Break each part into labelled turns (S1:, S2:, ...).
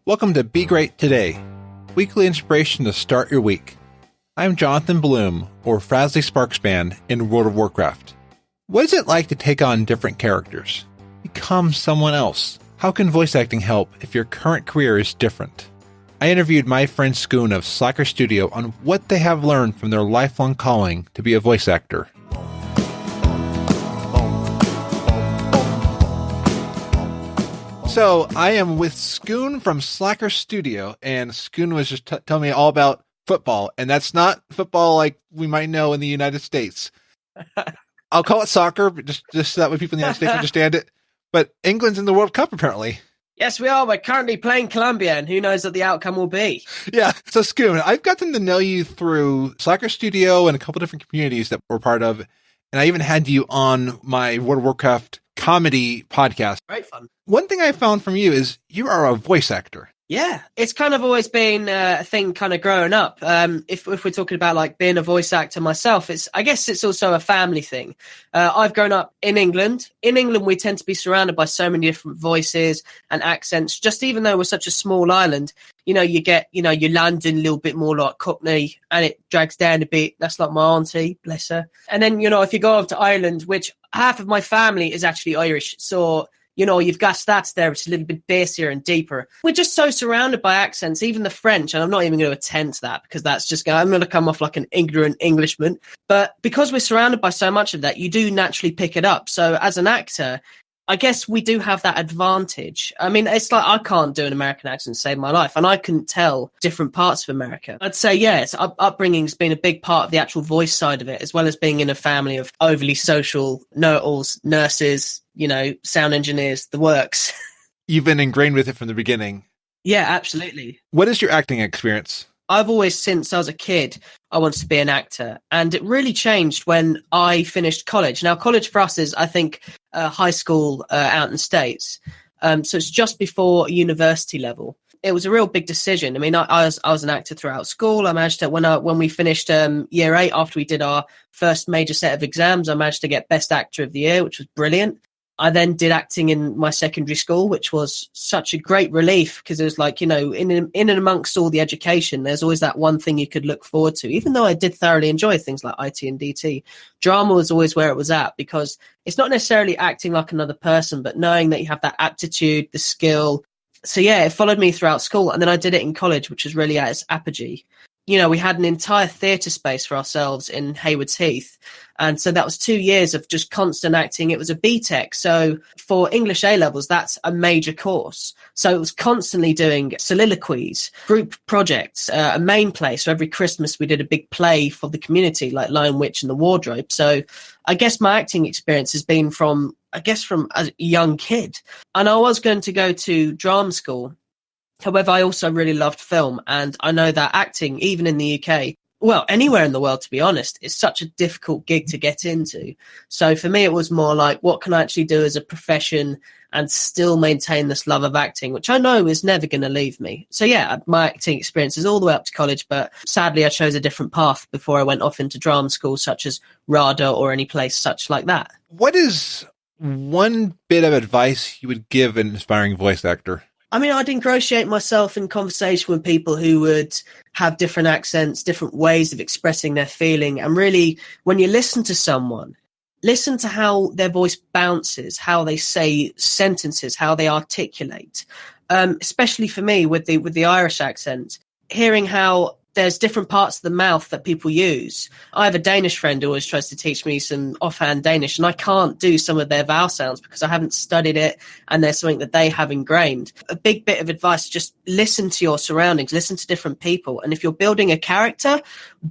S1: Welcome to Be Great Today, weekly inspiration to start your week. I'm Jonathan Bloom, or Frasley Sparkspan in World of Warcraft. What is it like to take on different characters? Become someone else? How can voice acting help if your current career is different? I interviewed my friend Skune of Slacker Studio on what they have learned from their lifelong calling to be a voice actor. So I am with Skune from Slacker Studio, and Skune was just telling me all about football, and that's not football like we might know in the United States. I'll call it soccer, but just so that way people in the United States understand it. But England's in the World Cup, apparently.
S2: Yes, we are. We're currently playing Colombia, and who knows what the outcome will be.
S1: Yeah. So, Skune, I've gotten to know you through Slacker Studio and a couple different communities that we're part of, and I even had you on my World of Warcraft comedy podcast.
S2: Great fun.
S1: One thing I found from you is you are a voice actor.
S2: Yeah, it's kind of always been a thing kind of growing up. If we're talking about like being a voice actor myself, I guess it's also a family thing. I've grown up in England. In England, we tend to be surrounded by so many different voices and accents. Just even though we're such a small island, you get, your London a little bit more like Cockney and it drags down a bit. That's like my auntie, bless her. And then, if you go over to Ireland, which half of my family is actually Irish. So, you've got stats there, which is a little bit bassier and deeper. We're just so surrounded by accents, even the French, and I'm not even going to attempt that because I'm going to come off like an ignorant Englishman. But because we're surrounded by so much of that, you do naturally pick it up. So as an actor, I guess we do have that advantage. I mean, it's like I can't do an American accent to save my life, and I couldn't tell different parts of America. I'd say, yes, upbringing's been a big part of the actual voice side of it, as well as being in a family of overly social know-it-alls, nurses, sound engineers, the works.
S1: You've been ingrained with it from the beginning.
S2: Yeah, absolutely.
S1: What is your acting experience?
S2: I've always, since I was a kid, I wanted to be an actor. And it really changed when I finished college. Now, college for us is, I think, high school out in the States. So it's just before university level. It was a real big decision. I mean, I was an actor throughout school. I managed to, when we finished year 8, after we did our first major set of exams, I managed to get Best Actor of the Year, which was brilliant. I then did acting in my secondary school, which was such a great relief because it was like, in and amongst all the education, there's always that one thing you could look forward to. Even though I did thoroughly enjoy things like IT and DT, drama was always where it was at because it's not necessarily acting like another person, but knowing that you have that aptitude, the skill. So yeah, it followed me throughout school. And then I did it in college, which was really at its apogee. We had an entire theatre space for ourselves in Haywards Heath. And so that was 2 years of just constant acting. It was a BTEC. So for English A-levels, that's a major course. So it was constantly doing soliloquies, group projects, a main play. So every Christmas we did a big play for the community, like Lion, Witch and the Wardrobe. So I guess my acting experience has been from a young kid. And I was going to go to drama school. However, I also really loved film, and I know that acting, even in the UK, well, anywhere in the world, to be honest, is such a difficult gig to get into. So for me, it was more like, what can I actually do as a profession and still maintain this love of acting, which I know is never going to leave me. So yeah, my acting experience is all the way up to college, but sadly, I chose a different path before I went off into drama school, such as RADA or any place such like that.
S1: What is one bit of advice you would give an aspiring voice actor?
S2: I mean, I'd ingratiate myself in conversation with people who would have different accents, different ways of expressing their feeling. And really, when you listen to someone, listen to how their voice bounces, how they say sentences, how they articulate. Especially for me with the Irish accent, hearing how there's different parts of the mouth that people use. I have a Danish friend who always tries to teach me some offhand Danish, and I can't do some of their vowel sounds because I haven't studied it, and there's something that they have ingrained. A big bit of advice, just listen to your surroundings, listen to different people. And if you're building a character,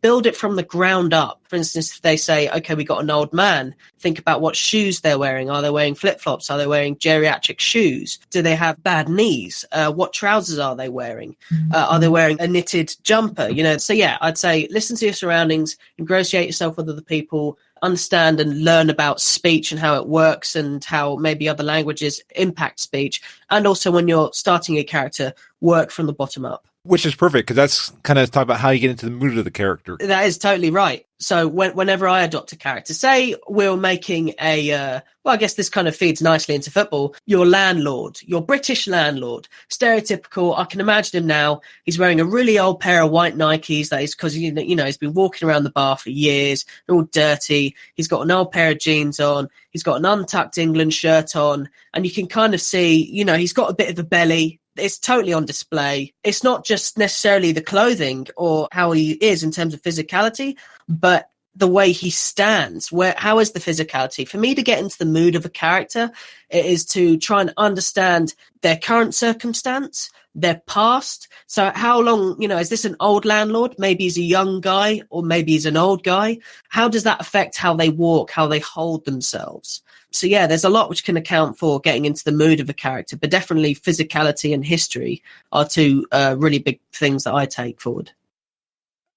S2: build it from the ground up. For instance, if they say, okay, we got an old man, think about what shoes they're wearing. Are they wearing flip-flops? Are they wearing geriatric shoes? Do they have bad knees? What trousers are they wearing? Are they wearing a knitted jumper? So yeah, I'd say listen to your surroundings, ingratiate yourself with other people, understand and learn about speech and how it works and how maybe other languages impact speech. And also when you're starting a character, work from the bottom up.
S1: Which is perfect, because that's kind of talk about how you get into the mood of the character.
S2: That is totally right. So whenever I adopt a character, say we're making I guess this kind of feeds nicely into football. Your landlord, your British landlord, stereotypical. I can imagine him now. He's wearing a really old pair of white Nikes. That is because, you know, he's been walking around the bar for years. They're all dirty. He's got an old pair of jeans on. He's got an untucked England shirt on. And you can kind of see, you know, he's got a bit of a belly. It's totally on display. It's not just necessarily the clothing or how he is in terms of physicality, but the way he stands. How is the physicality? For me to get into the mood of a character, it is to try and understand their current circumstance, their past. So how long, you know, is this an old landlord? Maybe he's a young guy, or maybe he's an old guy. How does that affect how they walk, how they hold themselves? So yeah, there's a lot which can account for getting into the mood of a character, but definitely physicality and history are two really big things that I take forward.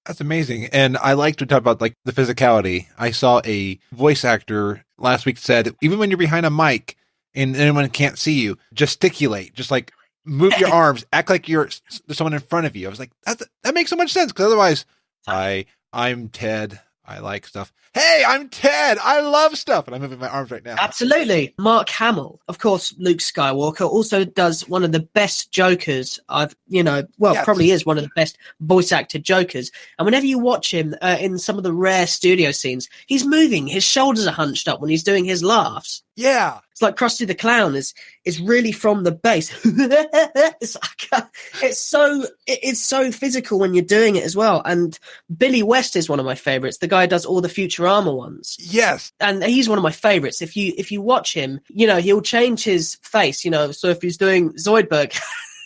S1: That's amazing. And I like to talk about like the physicality. I saw a voice actor last week said, even when you're behind a mic and anyone can't see you, gesticulate, just like move your arms, act like you're someone in front of you. I was like, that makes so much sense, because otherwise, hi, I'm Ted. I like stuff. Hey, I'm Ted. I love stuff. And I'm moving my arms right now.
S2: Absolutely. Mark Hamill, of course, Luke Skywalker, also does one of the best Jokers probably is one of the best voice acted Jokers. And whenever you watch him in some of the rare studio scenes, he's moving. His shoulders are hunched up when he's doing his laughs.
S1: Yeah.
S2: It's like Krusty the Clown is really from the base. It's so physical when you're doing it as well. And Billy West is one of my favorites. The guy who does all the Futurama ones.
S1: Yes.
S2: And he's one of my favorites. If you watch him, you know, he'll change his face, you know. So if he's doing Zoidberg,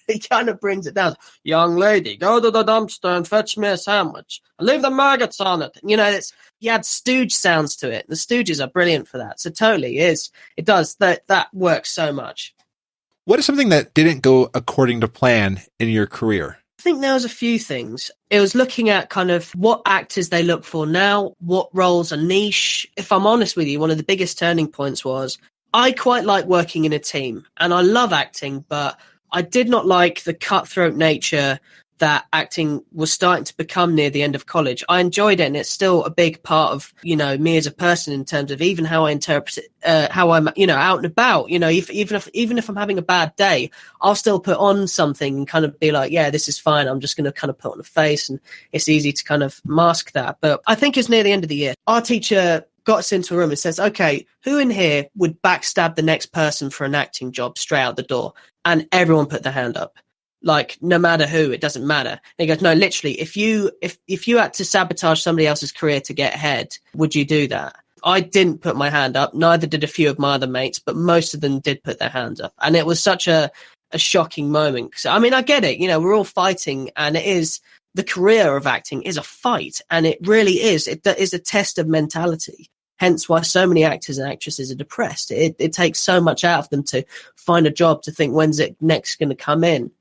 S2: he kind of brings it down. Young lady, go to the dumpster and fetch me a sandwich. Leave the maggots on it. You know, he had Stooge sounds to it. The Stooges are brilliant for that. So totally is. It does. That works so much.
S1: What is something that didn't go according to plan in your career?
S2: I think there was a few things. It was looking at kind of what actors they look for now, what roles are niche. If I'm honest with you, one of the biggest turning points was I quite like working in a team, and I love acting, but I did not like the cutthroat nature that acting was starting to become near the end of college. I enjoyed it, and it's still a big part of, you know, me as a person in terms of even how I interpret it, how I'm, you know, out and about. You know, even if I'm having a bad day, I'll still put on something and kind of be like, yeah, this is fine. I'm just going to kind of put on a face, and it's easy to kind of mask that. But I think it's near the end of the year. Our teacher got us into a room and says, okay, who in here would backstab the next person for an acting job straight out the door? And everyone put their hand up. Like, no matter who, it doesn't matter. And he goes, no, literally, if you had to sabotage somebody else's career to get ahead, would you do that? I didn't put my hand up. Neither did a few of my other mates, but most of them did put their hands up. And it was such a shocking moment. So, I mean, I get it. You know, we're all fighting, and it is, the career of acting is a fight. And it really is. It is a test of mentality. Hence why so many actors and actresses are depressed. It takes so much out of them to find a job, to think, when's it next going to come in?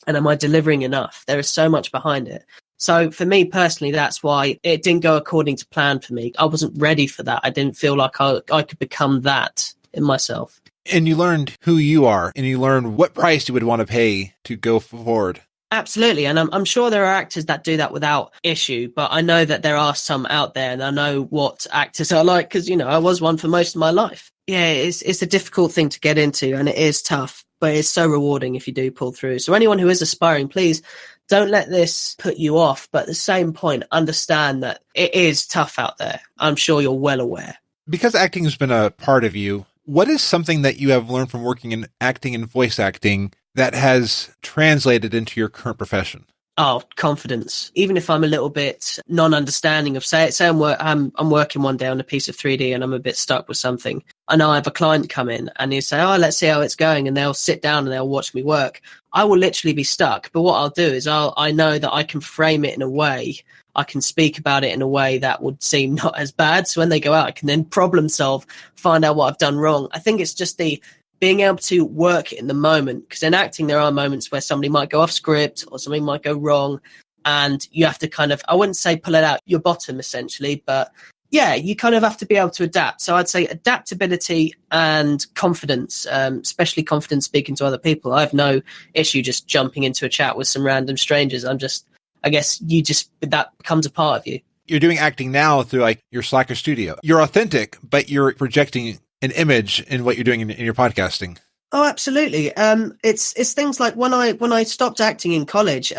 S2: And am I delivering enough? There is so much behind it. So for me personally, that's why it didn't go according to plan for me. I wasn't ready for that. I didn't feel like I could become that in myself.
S1: And you learned who you are, and you learned what price you would want to pay to go forward.
S2: Absolutely. And I'm sure there are actors that do that without issue, but I know that there are some out there, and I know what actors are like because, you know, I was one for most of my life. Yeah, it's a difficult thing to get into, and it is tough, but it's so rewarding if you do pull through. So anyone who is aspiring, please don't let this put you off. But at the same point, understand that it is tough out there. I'm sure you're well aware. Because
S1: acting has been a part of you, what is something that you have learned from working in acting and voice acting that has translated into your current profession?
S2: Oh, confidence. Even if I'm a little bit non-understanding of, say I'm working one day on a piece of 3D and I'm a bit stuck with something, and I have a client come in and you say, oh, let's see how it's going, and they'll sit down and they'll watch me work. I will literally be stuck. But what I'll do is I know that I can frame it in a way, I can speak about it in a way that would seem not as bad. So when they go out, I can then problem solve, find out what I've done wrong. I think it's just the being able to work in the moment, because in acting there are moments where somebody might go off script or something might go wrong, and you have to kind of, I wouldn't say pull it out your bottom essentially, but Yeah, you kind of have to be able to adapt. So I'd say adaptability and confidence, especially confidence speaking to other people. I have no issue just jumping into a chat with some random strangers. I guess that becomes a part of you.
S1: You're doing acting now through like your Slacker studio. You're authentic, but you're projecting an image in what you're doing in your podcasting.
S2: Oh, absolutely. It's things like when I stopped acting in college,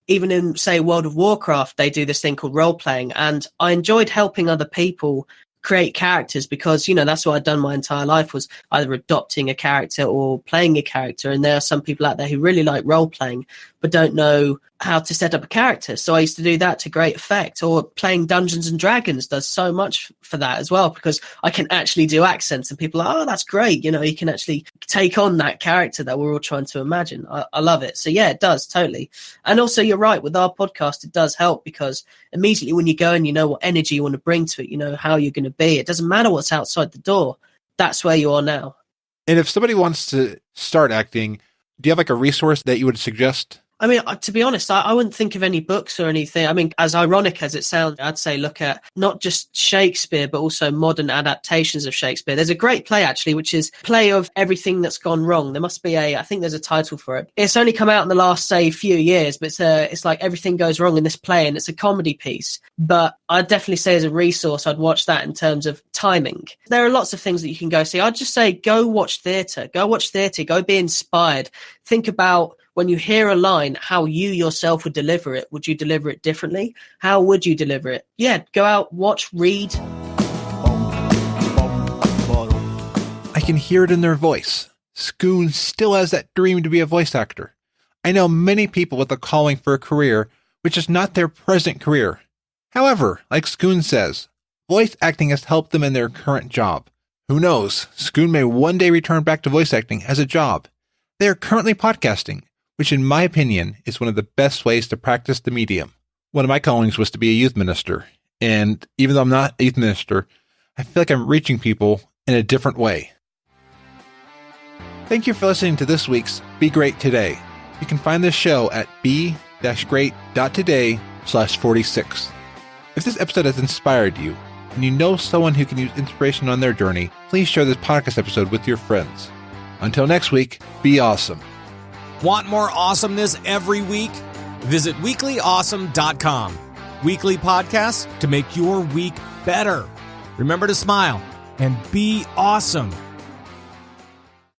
S2: even in, say, World of Warcraft, they do this thing called role playing, and I enjoyed helping other people create characters because, that's what I'd done my entire life, was either adopting a character or playing a character. And there are some people out there who really like role playing but don't know how to set up a character. So I used to do that to great effect. Or playing Dungeons and Dragons does so much for that as well, because I can actually do accents and people are like, oh, that's great. You can actually take on that character that we're all trying to imagine. I love it. So yeah, it does, totally. And also you're right, with our podcast, it does help because immediately when you go and you know what energy you want to bring to it, you know how you're going to be. It doesn't matter what's outside the door. That's where you are now. And
S1: if somebody wants to start acting, do you have like a resource that you would suggest?
S2: I mean, to be honest, I wouldn't think of any books or anything. I mean, as ironic as it sounds, I'd say look at not just Shakespeare, but also modern adaptations of Shakespeare. There's a great play, actually, which is Play of Everything That's Gone Wrong. There must be I think there's a title for it. It's only come out in the last, say, few years, but it's like everything goes wrong in this play, and it's a comedy piece. But I'd definitely say as a resource, I'd watch that in terms of timing. There are lots of things that you can go see. I'd just say go watch theatre. Go watch theatre. Go be inspired. Think about when you hear a line, how you yourself would deliver it. Would you deliver it differently? How would you deliver it? Yeah, go out, watch, read.
S1: I can hear it in their voice. Skune still has that dream to be a voice actor. I know many people with a calling for a career, which is not their present career. However, like Skune says, voice acting has helped them in their current job. Who knows, Skune may one day return back to voice acting as a job. They are currently podcasting, which in my opinion is one of the best ways to practice the medium. One of my callings was to be a youth minister, and even though I'm not a youth minister, I feel like I'm reaching people in a different way. Thank you for listening to this week's Be Great Today. You can find this show at be-great.today/46. If this episode has inspired you, and you know someone who can use inspiration on their journey, please share this podcast episode with your friends. Until next week, be awesome.
S3: Want more awesomeness every week? Visit weeklyawesome.com. Weekly podcasts to make your week better. Remember to smile and be awesome.